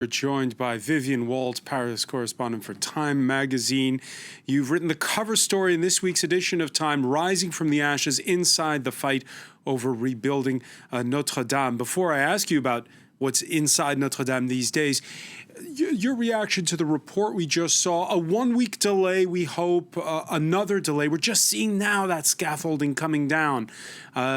We're joined by Vivienne Walt, Paris correspondent for Time magazine. You've written the cover story in this week's edition of Time, Rising from the Ashes Inside the Fight Over Rebuilding Notre Dame. Before I ask you about what's inside Notre Dame these days, your reaction to the report we just saw, a one-week delay, we hope, another delay. We're just seeing now that scaffolding coming down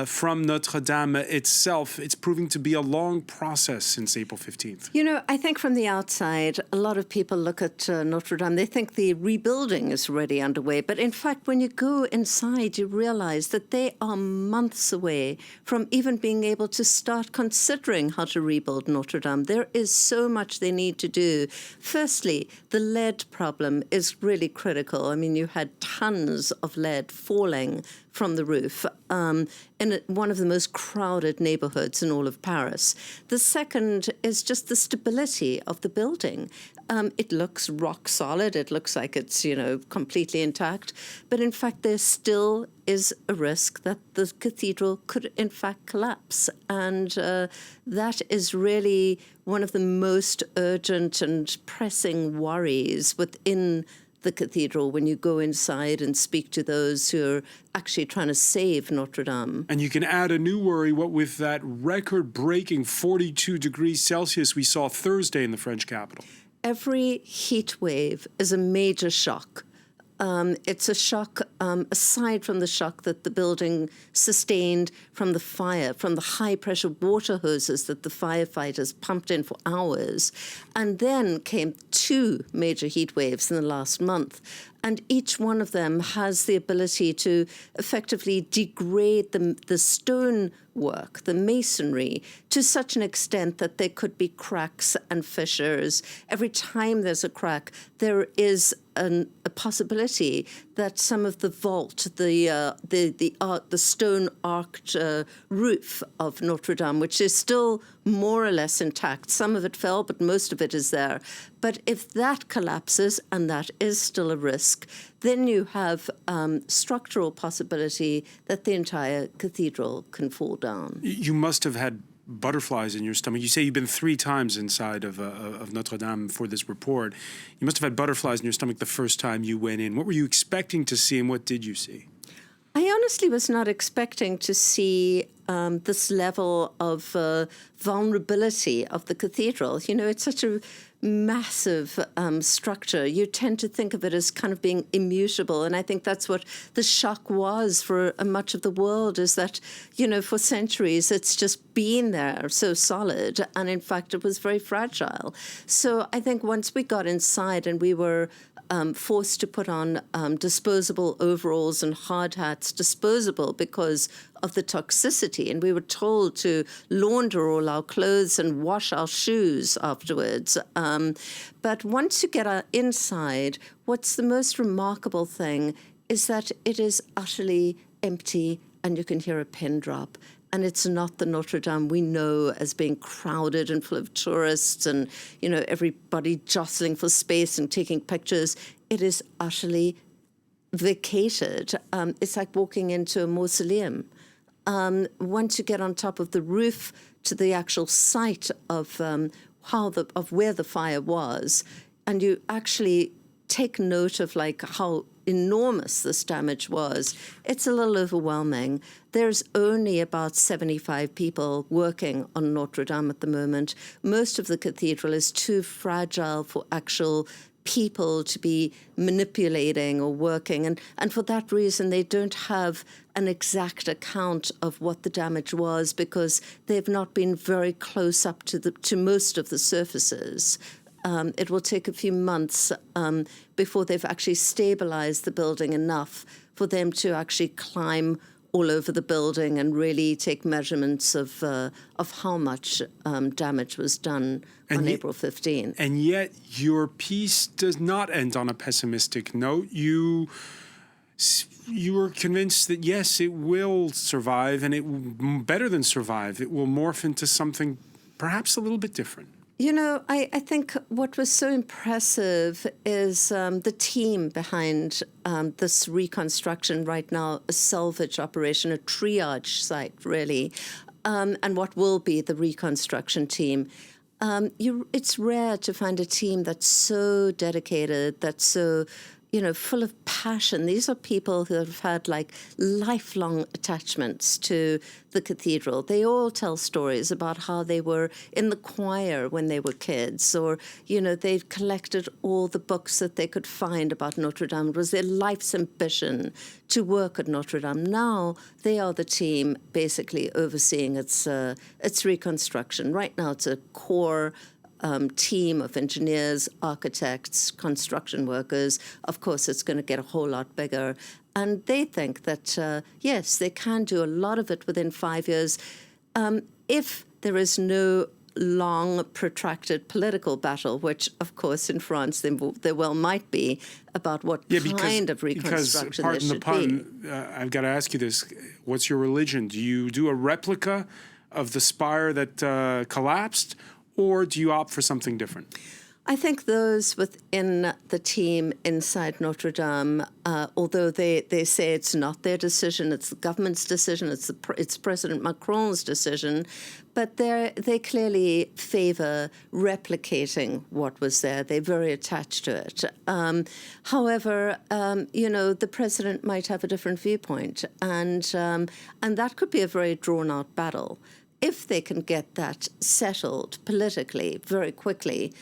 from Notre Dame itself. It's proving to be a long process since April 15th. You know, I think from the outside, a lot of people look at Notre Dame, they think the rebuilding is already underway. But in fact, when you go inside, you realize that they are months away from even being able to start considering how to rebuild Notre Dame. There is so much they need to do. Firstly, the lead problem is really critical. I mean, you had tons of lead falling from the roof in one of the most crowded neighborhoods in all of Paris. The second is just the stability of the building. It looks rock solid. It looks like it's, completely intact. But in fact, there still is a risk that the cathedral could, in fact, collapse. And that is really one of the most urgent and pressing worries within the cathedral when you go inside and speak to those who are actually trying to save Notre Dame. And you can add a new worry, what with that record-breaking 42 degrees Celsius we saw Thursday in the French capital. Every heat wave is a major shock. It's a shock, aside from the shock that the building sustained from the fire, from the high-pressure water hoses that the firefighters pumped in for hours. And then came two major heat waves in the last month. And each one of them has the ability to effectively degrade the stonework, the masonry, to such an extent that there could be cracks and fissures. Every time there's a crack, there is a possibility that some of the vault, the stone arched roof of Notre Dame, which is still more or less intact. Some of it fell, but most of it is there. But if that collapses, and that is still a risk, then you have structural possibility that the entire cathedral can fall down. You must have had butterflies in your stomach. You say you've been 3 times inside of Notre Dame for this report. You must have had butterflies in your stomach the first time you went in. What were you expecting to see, and what did you see? I honestly was not expecting to see this level of vulnerability of the cathedral. You know, it's such a massive structure. You tend to think of it as kind of being immutable. And I think that's what the shock was for much of the world, is that, for centuries, it's just been there so solid. And in fact, it was very fragile. So I think once we got inside and we were forced to put on disposable overalls and hard hats, disposable because of the toxicity. And we were told to launder all our clothes and wash our shoes afterwards. But once you get inside, what's the most remarkable thing is that it is utterly empty and you can hear a pin drop. And it's not the Notre Dame we know as being crowded and full of tourists and, everybody jostling for space and taking pictures. It is utterly vacated. It's like walking into a mausoleum. Once you get on top of the roof to the actual site of where the fire was, and you actually take note of how enormous this damage was, it's a little overwhelming. There's only about 75 people working on Notre Dame at the moment. Most of the cathedral is too fragile for actual people to be manipulating or working. And for that reason, they don't have an exact account of what the damage was, because they've not been very close up to most of the surfaces. It will take a few months before they've actually stabilized the building enough for them to actually climb all over the building and really take measurements of how much damage was done on April 15th. And yet your piece does not end on a pessimistic note. You were convinced that, yes, it will survive, and it will, better than survive, it will morph into something perhaps a little bit different. I think what was so impressive is the team behind this reconstruction right now, a salvage operation, a triage site, really, and what will be the reconstruction team. it's rare to find a team that's so dedicated, that's so, full of passion. These are people who have had like lifelong attachments to the cathedral. They all tell stories about how they were in the choir when they were kids, or, they've collected all the books that they could find about Notre Dame. It was their life's ambition to work at Notre Dame. Now they are the team basically overseeing its reconstruction. Right now it's a core team of engineers, architects, construction workers. Of course, it's going to get a whole lot bigger. And they think that, yes, they can do a lot of it within 5 years if there is no long, protracted political battle, which, of course, in France there well might be about what kind of reconstruction there should be. I've got to ask you this. What's your religion? Do you do a replica of the spire that collapsed, or do you opt for something different? I think those within the team inside Notre Dame, although they say it's not their decision, it's the government's decision, it's President Macron's decision, but they clearly favor replicating what was there. They're very attached to it. However, the president might have a different viewpoint, and that could be a very drawn-out battle. If they can get that settled politically very quickly,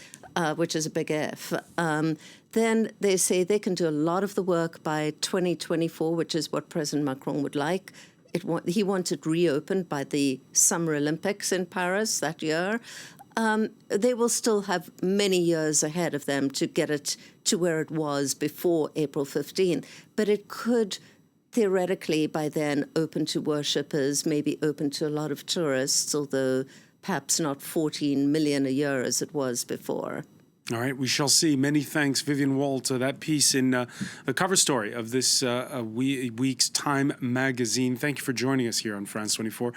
which is a big if, then they say they can do a lot of the work by 2024, which is what President Macron would like. He wants it reopened by the Summer Olympics in Paris that year. They will still have many years ahead of them to get it to where it was before April 15, but it could theoretically by then open to worshippers, maybe open to a lot of tourists, although perhaps not 14 million a year as it was before. All right, we shall see. Many thanks, Vivienne Walt. That piece in the cover story of this week's Time magazine. Thank you for joining us here on France 24.